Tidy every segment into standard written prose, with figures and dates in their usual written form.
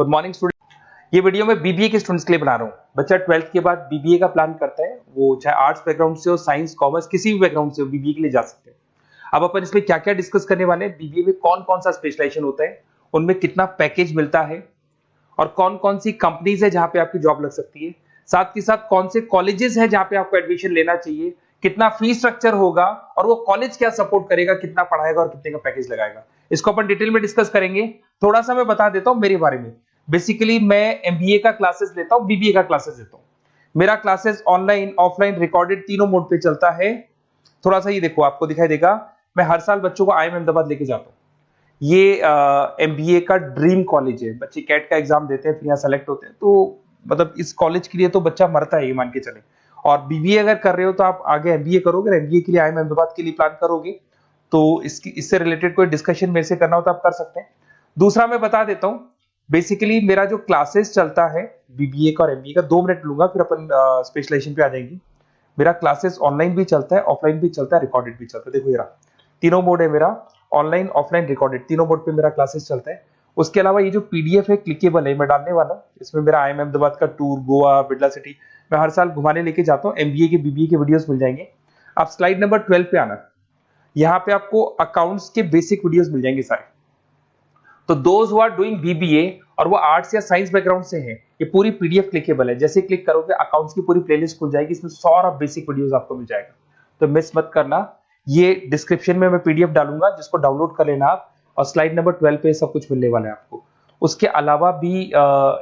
Good morning student. ये video मैं BBA के स्टूडेंट्स के लिए बना रहा हूँ। बच्चा 12th के बाद बीबीए का प्लान करता है, वो चाहे आर्ट्स बैकग्राउंड से हो, साइंस, कॉमर्स, किसी भी बैकग्राउंड से हो, बीबीए के लिए जा सकते हैं। अब अपन इसमें क्या क्या डिस्कस करने वाले हैं, बीबीए में कौन कौन सा स्पेशलाइजेशन होता है, उनमें कितना पैकेज मिलता है और कौन कौन सी कंपनीज है जहां पे आपकी जॉब लग सकती है, साथ के साथ कौन से कॉलेजेस है जहां पे आपको एडमिशन लेना चाहिए, कितना फीस स्ट्रक्चर होगा और वो कॉलेज क्या सपोर्ट करेगा, कितना पढ़ाएगा और कितने का पैकेज लगाएगा, इसको अपन डिटेल में डिस्कस करेंगे। थोड़ा सा मैं बता देता हूं मेरे बारे में। बेसिकली मैं एमबीए का क्लासेस लेता हूं, बीबीए का क्लासेस लेता हूं। मेरा क्लासेस ऑनलाइन, ऑफलाइन, रिकॉर्डेड तीनों मोड पे चलता है। थोड़ा सा ये देखो, आपको दिखाई देगा, मैं हर साल बच्चों को आईएम अहमदाबाद लेके जाता हूँ। ये एमबीए का ड्रीम कॉलेज है। बच्चे कैट का एग्जाम देते हैं, फिर यहाँ सेलेक्ट होते हैं, तो मतलब इस कॉलेज के लिए तो बच्चा मरता है, ये मान के चले। और बीबीए अगर कर रहे हो तो आप आगे एमबीए करोगे, एमबीए के लिए आईएम अहमदाबाद के लिए प्लान करोगे, तो इससे रिलेटेड कोई डिस्कशन मेरे से करना हो तो आप कर सकते हैं। दूसरा मैं बता देता हूँ, बेसिकली मेरा जो क्लासेस चलता है बीबीए का और एमबीए का, 2 मिनट लूंगा फिर अपन स्पेशलाइजेशन पे आ जाएंगे। मेरा क्लासेस ऑनलाइन भी चलता है, ऑफलाइन भी चलता है, रिकॉर्डेड भी चलता है। देखो ये रहा, तीनों मोड है मेरा, ऑनलाइन, ऑफलाइन, रिकॉर्डेड, तीनों मोड पे मेरा क्लासेस चलता है। उसके अलावा ये जो पीडीएफ है क्लिकेबल है, मैं डालने वाला हूँ। इसमें मेरा आईएम अहमदाबाद का टूर, गोवा, बिरला सिटी, मैं हर साल घुमाने लेके जाता हूँ। एमबीए के, बीबीए के वीडियोस मिल जाएंगे। आप स्लाइड नंबर 12 पे आना, यहाँ पे आपको अकाउंट्स के बेसिक वीडियोस मिल जाएंगे सारे। तो those who are doing BBA और वो आर्ट्स या साइंस बैकग्राउंड से हैं, ये पूरी पीडीएफ क्लिकेबल है। जैसे क्लिक करोगे अकाउंट्स की पूरी प्लेलिस्ट खुल जाएगी, इसमें सारा बेसिक वीडियोस आपको मिल जाएगा, तो मिस मत करना। ये डिस्क्रिप्शन में मैं पीडीएफ डालूंगा, जिसको डाउनलोड कर लेना आप, और स्लाइड नंबर 12 पे सब कुछ मिलने वाला है आपको। उसके अलावा भी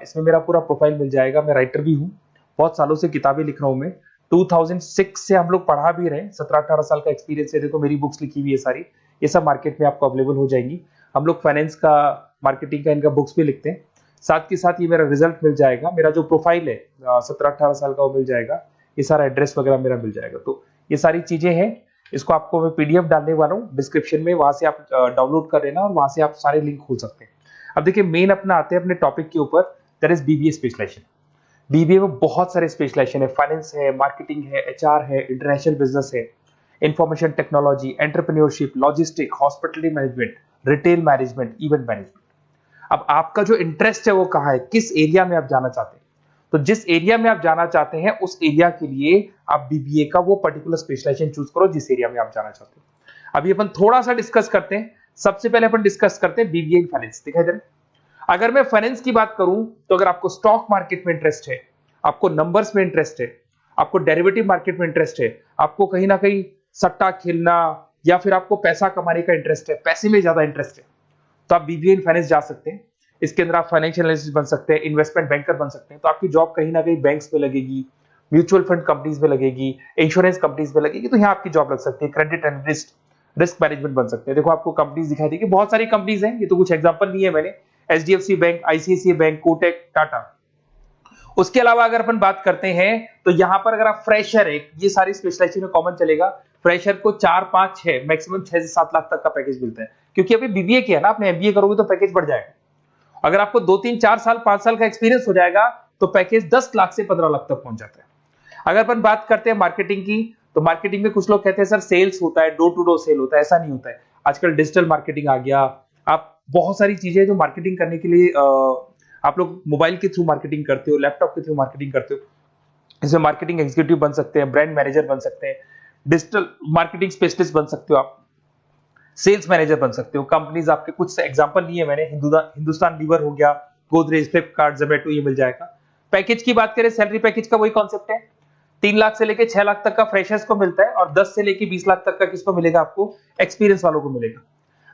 इसमें मेरा पूरा प्रोफाइल मिल जाएगा। मैं राइटर भी हूँ, बहुत सालों से किताबें लिख रहा हूँ मैं। 2006 से हम लोग पढ़ा भी रहे, 17-18 साल का एक्सपीरियंस है। देखो मेरी बुक्स लिखी हुई है सारी, ये सब मार्केट में आपको अवेलेबल हो जाएंगी। हम लोग फाइनेंस का, मार्केटिंग का, इनका बुक्स भी लिखते हैं। साथ के साथ ये मेरा रिजल्ट मिल जाएगा, मेरा जो प्रोफाइल है 17-18 साल का वो मिल जाएगा, ये सारा एड्रेस वगैरह मेरा मिल जाएगा। तो ये सारी चीजें हैं, इसको आपको मैं पीडीएफ डालने वाला हूँ डिस्क्रिप्शन में, वहां से आप डाउनलोड कर लेना और वहां से आप सारे लिंक खोल सकते हैं। अब देखिए मेन अपना आते हैं अपने टॉपिक के ऊपर, that is BBA specialization. BBA में बहुत सारे स्पेशलाइजेशन है, फाइनेंस है, मार्केटिंग है, एचआर है, इंटरनेशनल बिजनेस है, information technology, entrepreneurship, logistic, hospitality management, retail management, event management. अब आपका जो इंटरेस्ट है वो कहाँ है, किस एरिया में आप जाना चाहते हैं, तो जिस एरिया में आप जाना चाहते हैं उस एरिया के लिए आप बीबीए का वो पर्टिकुलर स्पेशलाइजेशन चूज करो जिस एरिया में आप जाना चाहते हैं। अभी अपन थोड़ा सा डिस्कस करते हैं। सबसे पहले अपन डिस्कस करते हैं बीबीए इन फाइनेंस। दिखाई दे रहा है? अगर मैं फाइनेंस की बात करूं तो अगर आपको स्टॉक मार्केट में इंटरेस्ट है, आपको नंबर्स में इंटरेस्ट है, आपको डेरिवेटिव मार्केट में इंटरेस्ट है, आपको कहीं ना कहीं सट्टा खेलना या फिर आपको पैसा कमाने का इंटरेस्ट है, पैसे में ज्यादा इंटरेस्ट है, तो आप बीबीए इन फाइनेंस जा सकते हैं। इसके अंदर आप फाइनेंशियल एनालिस्ट बन सकते हैं, इन्वेस्टमेंट बैंकर बन सकते हैं। तो आपकी जॉब कहीं ना कहीं बैंक्स में लगेगी, म्यूचुअल फंड कंपनीज में लगेगी, इंश्योरेंस कंपनीज में लगेगी, तो यहाँ आपकी जॉब लग सकती है। क्रेडिट एनालिस्ट, रिस्क मैनेजमेंट बन सकते हैं। देखो आपको कंपनीज दिखाई देगी, बहुत सारी कंपनीज हैं, ये तो कुछ एग्जांपल नहीं है मैंने, HDFC bank, ICICI bank, Kotak, Tata. उसके अलावा अगर अपन बात करते हैं तो यहाँ पर अगर आप फ्रेशर है, ये सारी स्पेशलाइजेशन में कॉमन चलेगा, फ्रेशर को 4-5-6 मैक्सिमम 6 से 7 लाख तक का पैकेज मिलता है। क्योंकि अभी बीबीए किया ना आपने, एमबीए करोगे तो पैकेज बढ़ जाएगा। अगर आपको 2-3-4 साल 5 साल का एक्सपीरियंस हो जाएगा तो पैकेज 10 लाख से 15 लाख तक पहुंच जाता है। अगर अपन बात करते हैं मार्केटिंग की, तो मार्केटिंग में कुछ लोग कहते हैं सर सेल्स होता है, डोर टू डोर सेल होता है, ऐसा नहीं होता है। आजकल डिजिटल मार्केटिंग आ गया, आप बहुत सारी चीजें जो मार्केटिंग करने के लिए आप लोग मोबाइल के थ्रू मार्केटिंग करते हो, लैपटॉप के थ्रू मार्केटिंग करते हो। इसमें मार्केटिंग एग्जीक्यूटिव बन सकते हैं, ब्रांड मैनेजर बन सकते हैं, डिजिटल मार्केटिंग स्पेशलिस्ट बन सकते हो, आप सेल्स मैनेजर बन सकते हो। कंपनीज आपके कुछ एग्जांपल लिए मैंने, हिंदुस्तान लीवर हो गया, गोदरेज, फ्लिपकार्ट, जोमेटो, ये मिल जाएगा। पैकेज की बात करें, सैलरी पैकेज का वही कॉन्सेप्ट है, 3 लाख से लेके 6 लाख तक का फ्रेशर्स को मिलता है और 10 से लेके 20 लाख तक का किसको मिलेगा, आपको एक्सपीरियंस वालों को मिलेगा।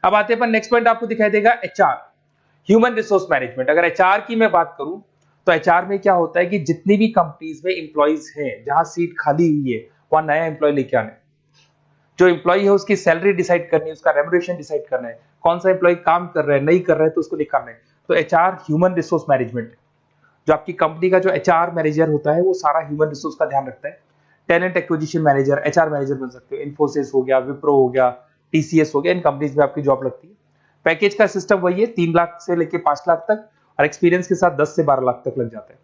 अब आते हैं नेक्स्ट पॉइंट, आपको दिखाई देगा एचआर, ह्यूमन रिसोर्स मैनेजमेंट। अगर एचआर की मैं बात करूं तो एचआर में क्या होता है कि जितनी भी कंपनीज में इंप्लॉइज हैं, जहां सीट खाली हुई है वहां नया एम्प्लॉय लेके आना है। जो एम्प्लॉय है उसकी सैलरी डिसाइड करनी है, उसका रेम्युनरेशन डिसाइड करना है, कौन सा एम्प्लॉय काम कर रहा है, नहीं कर रहा है तो उसको निकालना है। तो एचआर ह्यूमन रिसोर्स मैनेजमेंट, जो आपकी कंपनी का जो एचआर मैनेजर होता है वो सारा ह्यूमन रिसोर्स का ध्यान रखता है। Talent acquisition manager, HR manager बन सकते हो। इन्फोसिस हो गया, विप्रो हो गया, टीसीएस हो गया, इन कंपनीज में आपकी जॉब लगती है। पैकेज का सिस्टम वही है, 3 लाख से लेके 5 लाख तक, और एक्सपीरियंस के साथ 10 से 12 लाख तक लग जाता है।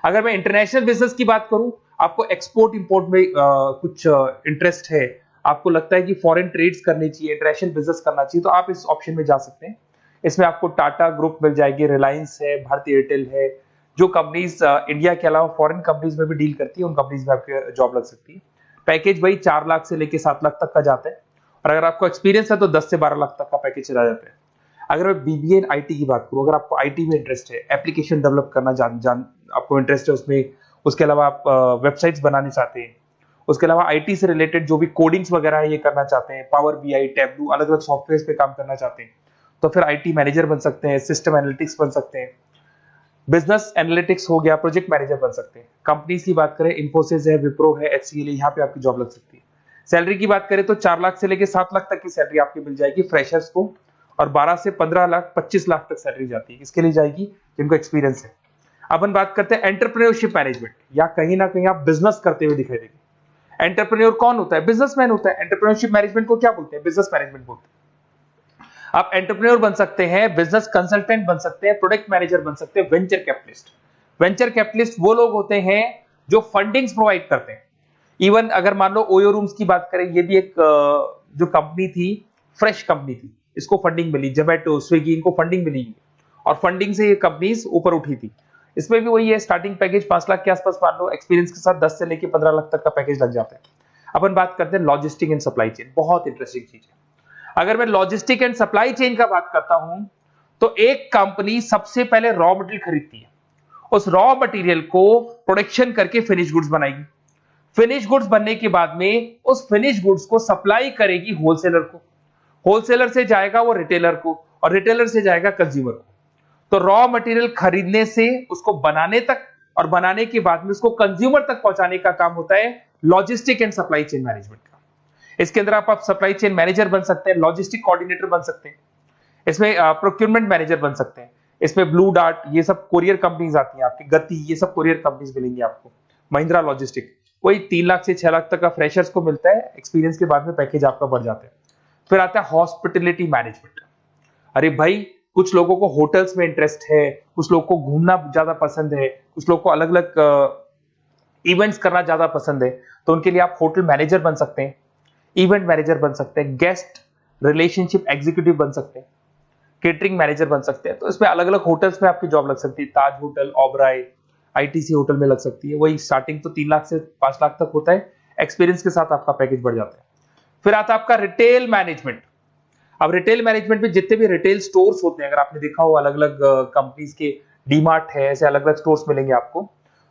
अगर मैं इंटरनेशनल बिजनेस की बात करूं, आपको एक्सपोर्ट इंपोर्ट में कुछ इंटरेस्ट है, आपको लगता है कि फॉरेन ट्रेड्स करनी चाहिए, इंटरनेशनल बिजनेस करना चाहिए, तो आप इस ऑप्शन में जा सकते हैं। इसमें आपको टाटा ग्रुप मिल जाएगी, रिलायंस है, भारतीय एयरटेल है, जो कंपनीज इंडिया के अलावा फॉरेन कंपनीज में भी डील करती है, उन कंपनीज में आपकी जॉब लग सकती है। पैकेज वही 4 लाख से लेके 7 लाख तक का जाता है, और अगर आपको एक्सपीरियंस है तो 10 से 12 लाख तक का पैकेज चला जाता है। अगर मैं बीबीए इन आईटी की बात करूं, अगर आपको आईटी में इंटरेस्ट है, एप्लीकेशन डेवलप करना आपको इंटरेस्ट है उसमें, उसके अलावा आप वेबसाइट्स बनाने चाहते हैं, उसके अलावा आईटी से रिलेटेड जो भी कोडिंग्स वगैरह है ये करना चाहते हैं, पावर बीआई, टैबलू, अलग अलग सॉफ्टवेयर पे काम करना चाहते हैं, तो फिर आईटी मैनेजर बन सकते हैं, सिस्टम एनालिटिक्स बन सकते हैं, बिजनेस एनालिटिक्स हो गया, प्रोजेक्ट मैनेजर बन सकते हैं। कंपनीज की बात करें, इन्फोसिस है, विप्रो है, एचसीएल है, यहाँ पे आपकी जॉब लग सकती है। सैलरी की बात करें तो 4 लाख से लेके 7 लाख तक की सैलरी आपकी मिल जाएगी फ्रेशर्स को, और 12 से 15 लाख 25 लाख तक सैलरी जाती है। किसके लिए जाएगी? जिनको एक्सपीरियंस है। अपन बात करते हैं एंटरप्रेन्योरशिप मैनेजमेंट, या कहीं ना कहीं आप बिजनेस करते हुए दिखाई देंगे। एंटरप्रेन्योर कौन होता है? बिजनेसमैन होता है। एंटरप्रेन्योरशिप मैनेजमेंट को क्या बोलते हैं? बिजनेस मैनेजमेंट बोलते हैं। आप एंटरप्रेन्योर बन सकते हैं, बिजनेस कंसल्टेंट बन सकते हैं, प्रोडक्ट मैनेजर बन सकते हैं, वेंचर कैपिटलिस्ट। वेंचर कैपिटलिस्ट वो लोग होते हैं जो फंडिंग्स प्रोवाइड करते हैं। इवन अगर मान लो ओयो रूम्स की बात करें, ये भी एक जो कंपनी थी, फ्रेश कंपनी थी, इसको फंडिंग मिली, जोमेटो, स्विगी, इनको फंडिंग मिली, और फंडिंग से ये कंपनीज ऊपर उठी थी। इसमें भी वही है, स्टार्टिंग पैकेज 5 लाख के आसपास मान लो, एक्सपीरियंस के साथ 10 से लेके 15 लाख तक का पैकेज लग जाता है। अपन बात करते हैं लॉजिस्टिक एंड सप्लाई चेन, बहुत इंटरेस्टिंग चीज है। अगर मैं लॉजिस्टिक एंड सप्लाई चेन का बात करता हूं, तो एक कंपनी सबसे पहले रॉ मटेरियल खरीदती है, उस रॉ मटेरियल को प्रोडक्शन करके फिनिश गुड्स बनाएगी। फिनिश गुड्स बनने के बाद में उस फिनिश गुड्स को सप्लाई करेगी होलसेलर को, होलसेलर से जाएगा वो रिटेलर को, और रिटेलर से जाएगा कंज्यूमर को। तो रॉ मटेरियल खरीदने से उसको बनाने तक, और बनाने के बाद में उसको कंज्यूमर तक पहुंचाने का काम होता है logistic and supply chain management का। इसके अंदर आप सप्लाई चेन मैनेजर बन सकते हैं, लॉजिस्टिक कोऑर्डिनेटर बन सकते हैं, इसमें प्रोक्योरमेंट मैनेजर बन सकते हैं, इसमें ब्लू डार्ट, ये सब कोरियर कंपनीज आती हैं आपकी, गति, ये सब कोरियर कंपनीज मिलेंगी आपको, महिंद्रा लॉजिस्टिक। कोई 3 लाख से 6 लाख तक का फ्रेशर्स को मिलता है, एक्सपीरियंस के बाद में पैकेज आपका बढ़ जाता है। फिर आता है हॉस्पिटलिटी मैनेजमेंट। अरे भाई, कुछ लोगों को होटल्स में इंटरेस्ट है, कुछ लोगों को घूमना ज्यादा पसंद है, कुछ लोगों को अलग अलग इवेंट्स करना ज्यादा पसंद है, तो उनके लिए आप होटल मैनेजर बन सकते हैं, इवेंट मैनेजर बन सकते हैं, गेस्ट रिलेशनशिप एग्जीक्यूटिव बन सकते हैं, केटरिंग मैनेजर बन सकते हैं। तो इसमें अलग अलग होटल्स में आपकी जॉब लग सकती है, ताज होटल, ओबराय, आईटीसी होटल में लग सकती है। वही स्टार्टिंग तो 3 लाख से 5 लाख तक होता है, एक्सपीरियंस के साथ आपका पैकेज बढ़ जाता है। फिर आता है आपका रिटेल मैनेजमेंट। अब रिटेल मैनेजमेंट में जितने भी रिटेल स्टोर्स होते हैं, अगर आपने देखा हो अलग अलग कंपनीज के, डीमार्ट है, ऐसे अलग अलग स्टोर्स मिलेंगे आपको,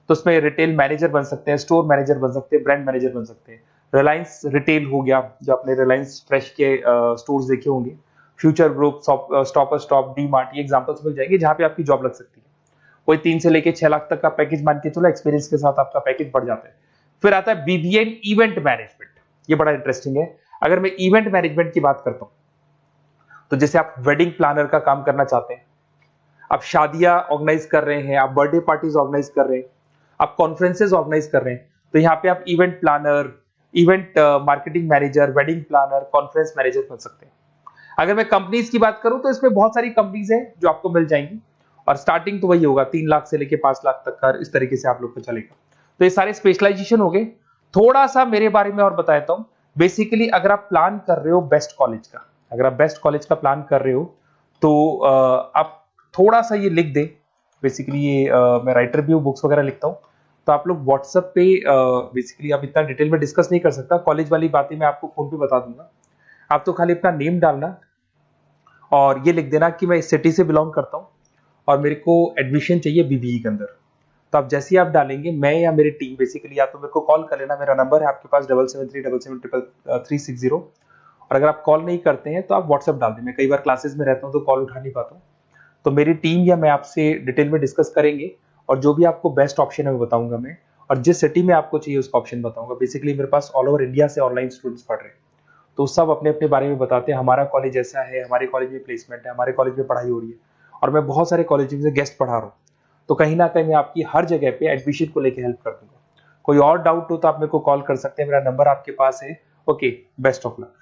तो उसमें रिटेल मैनेजर बन सकते हैं, स्टोर मैनेजर बन सकते हैं, ब्रांड मैनेजर बन सकते हैं। रिलायंस रिटेल हो गया, जो आपने रिलायंस फ्रेश के स्टोर्स देखे होंगे, future group, stopper stop, DMart, ये एग्जांपल्स मिल जाएंगे जहां पे आपकी जॉब लग सकती है। कोई 3 से लेके 6 लाख तक का पैकेज मान के चलो, एक्सपीरियंस के साथ आपका पैकेज बढ़ जाता है। फिर आता है बीबीए इवेंट मैनेजमेंट, ये बड़ा इंटरेस्टिंग है। अगर मैं इवेंट मैनेजमेंट की बात करता हूं, तो जैसे आप वेडिंग प्लानर का काम करना चाहते हैं, आप शादियां ऑर्गेनाइज कर रहे हैं, आप बर्थडे पार्टीज ऑर्गेनाइज कर रहे हैं, आप कॉन्फ्रेंसेज ऑर्गेनाइज कर रहे हैं, तो यहाँ पे आप event planner, event marketing manager, wedding planner, conference manager बन सकते हैं। अगर मैं कंपनीज की बात करूं, तो इसमें बहुत सारी कंपनीज हैं जो आपको मिल जाएंगी, और स्टार्टिंग तो वही होगा 3 लाख से लेके 5 लाख तक का, इस तरीके से आप लोग को चलेगा। तो ये सारे स्पेशलाइजेशन हो गए। थोड़ा सा मेरे बारे में और बताता हूं। बेसिकली अगर आप प्लान कर रहे हो बेस्ट कॉलेज का, अगर आप बेस्ट कॉलेज का प्लान कर रहे हो, तो आप थोड़ा सा ये लिख दे। बेसिकली ये मैं राइटर भी हूँ, बुक्स वगैरह लिखता हूँ, तो आप लोग व्हाट्सएप पे, बेसिकली आप इतना डिटेल में डिस्कस नहीं कर सकता, कॉलेज वाली बातें मैं आपको फोन पे बता दूंगा। आप तो खाली अपना नेम डालना और ये लिख देना कि मैं इस सिटी से बिलोंग करता हूँ और मेरे को एडमिशन चाहिए बीबीए के अंदर। तो आप जैसे ही आप डालेंगे, मैं या मेरी टीम बेसिकली, या तो मेरे को कॉल कर लेना, मेरा नंबर है आपके पास 7737773360। और अगर आप कॉल नहीं करते हैं तो आप व्हाट्सएप डाल दें। मैं कई बार क्लासेस में रहता हूँ तो कॉल उठा नहीं पाता हूँ, तो मेरी टीम या मैं आपसे डिटेल में डिस्कस करेंगे, और जो भी आपको बेस्ट ऑप्शन है वो बताऊंगा मैं, और जिस सिटी में आपको चाहिए उसका ऑप्शन बताऊंगा। बेसिकली मेरे पास ऑल ओवर इंडिया से ऑनलाइन स्टूडेंट्स पढ़ रहे हैं, तो सब अपने अपने बारे में बताते हैं, हमारा कॉलेज ऐसा है, हमारे कॉलेज में प्लेसमेंट है, हमारे कॉलेज में पढ़ाई हो रही है, और मैं बहुत सारे कॉलेज में गेस्ट पढ़ा रहा हूँ। तो कहीं ना कहीं मैं आपकी हर जगह पे एडमिशन को लेकर हेल्प कर दूंगा। कोई और डाउट हो तो आप मेरे को कॉल कर सकते हैं, मेरा नंबर आपके पास है। Okay, best of luck.